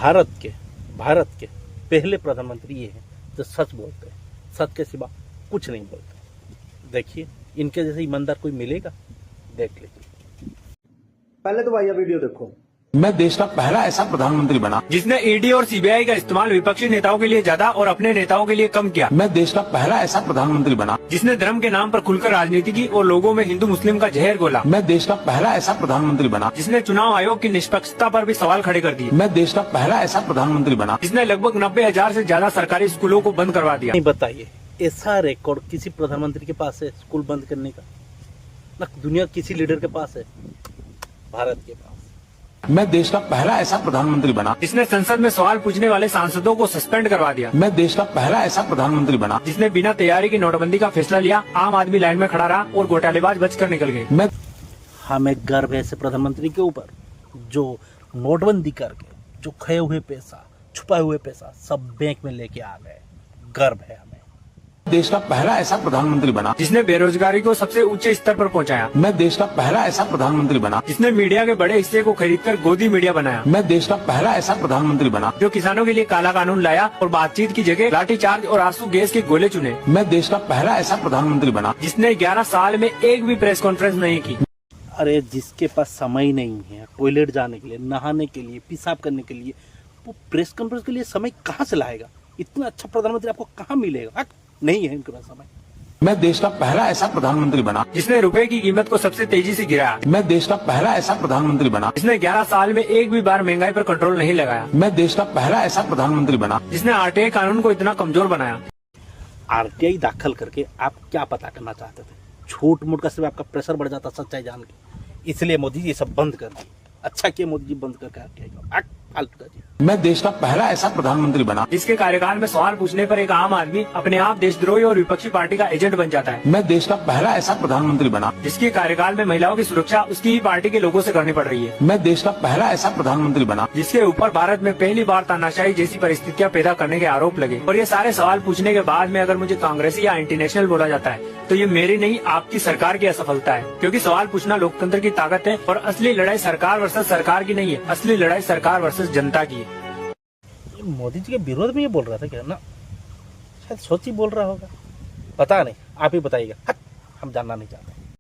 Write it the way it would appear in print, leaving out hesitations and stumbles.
भारत के पहले प्रधानमंत्री ये हैं जो सच बोलते हैं, सच के सिवा कुछ नहीं बोलते। देखिए इनके जैसे ईमानदार कोई मिलेगा, देख लीजिए। पहले तो भैया वीडियो देखो। मैं देश का पहला ऐसा प्रधानमंत्री बना जिसने ईडी और सीबीआई का इस्तेमाल विपक्षी नेताओं के लिए ज्यादा और अपने नेताओं के लिए कम किया। मैं देश का पहला ऐसा प्रधानमंत्री बना जिसने धर्म के नाम पर खुलकर राजनीति की और लोगों में हिंदू मुस्लिम का जहर घोला। मैं देश का पहला ऐसा प्रधानमंत्री बना जिसने चुनाव आयोग की निष्पक्षता पर भी सवाल खड़े कर दिए। मैं देश का पहला ऐसा प्रधानमंत्री बना जिसने लगभग 90,000 से ज्यादा सरकारी स्कूलों को बंद करवा दिया। नहीं बताइए, ऐसा रिकॉर्ड किसी प्रधानमंत्री के पास है स्कूल बंद करने का? ना दुनिया किसी लीडर के पास है, भारत के पास। मैं देश का पहला ऐसा प्रधानमंत्री बना जिसने संसद में सवाल पूछने वाले सांसदों को सस्पेंड करवा दिया। मैं देश का पहला ऐसा प्रधानमंत्री बना जिसने बिना तैयारी की नोटबंदी का फैसला लिया, आम आदमी लाइन में खड़ा रहा और घोटालेबाज बचकर निकल गए। हमें गर्व है ऐसे प्रधानमंत्री के ऊपर जो नोटबंदी करके जो खोए हुए पैसा, छुपाए हुए पैसा सब बैंक में लेके आ गए। गर्व है हमें। देश का पहला ऐसा प्रधानमंत्री बना जिसने बेरोजगारी को सबसे ऊंचे स्तर पर पहुंचाया। मैं देश का पहला ऐसा प्रधानमंत्री बना जिसने मीडिया के बड़े हिस्से को खरीदकर गोदी मीडिया बनाया। मैं देश का पहला ऐसा प्रधानमंत्री बना जो किसानों के लिए काला कानून लाया और बातचीत की जगह लाठीचार्ज और आंसू गैस के गोले चुने। मैं देश का पहला ऐसा प्रधानमंत्री बना जिसने 11 साल में एक भी प्रेस कॉन्फ्रेंस नहीं की। अरे जिसके पास समय नहीं है टॉयलेट जाने के लिए, नहाने के लिए, पेशाब करने के लिए, वो प्रेस कॉन्फ्रेंस के लिए समय कहाँ से लाएगा? इतना अच्छा प्रधानमंत्री आपको कहाँ मिलेगा? नहीं है इनके पास समय। मैं देश का पहला ऐसा प्रधानमंत्री बना जिसने रुपए की कीमत को सबसे तेजी से गिराया। मैं देश का पहला ऐसा प्रधानमंत्री बना जिसने 11 साल में एक भी बार महंगाई पर कंट्रोल नहीं लगाया। मैं देश का पहला ऐसा प्रधानमंत्री बना जिसने आरटीआई कानून को इतना कमजोर बनाया। आरटीआई दाखिल करके आप क्या पता करना चाहते थे? छोट मोट का सिर्फ आपका प्रेशर बढ़ जाता सच्चाई जान के, इसलिए मोदी जी ये सब बंद कर दिए। अच्छा किया मोदी जी बंद करके आरटीआई को फालतू कर दिया। मैं देश का पहला ऐसा प्रधानमंत्री बना जिसके कार्यकाल में सवाल पूछने पर एक आम आदमी अपने आप देशद्रोही और विपक्षी पार्टी का एजेंट बन जाता है। मैं देश का पहला ऐसा प्रधानमंत्री बना जिसके कार्यकाल में महिलाओं की सुरक्षा उसकी ही पार्टी के लोगों से करनी पड़ रही है। मैं देश का पहला ऐसा प्रधानमंत्री बना जिसके ऊपर भारत में पहली बार तानाशाही जैसी परिस्थितियां पैदा करने के आरोप लगे। और ये सारे सवाल पूछने के बाद में अगर मुझे कांग्रेसी या एंटी नेशनल बोला जाता है तो ये मेरी नहीं आपकी सरकार की असफलता है। क्योंकि सवाल पूछना लोकतंत्र की ताकत है और असली लड़ाई सरकार वर्सेस सरकार की नहीं है, असली लड़ाई सरकार वर्सेस जनता की है। मोदी जी के विरोध में ये बोल रहा था क्या? ना शायद सोच ही बोल रहा होगा, पता नहीं, आप ही बताइएगा। हम जानना नहीं चाहते।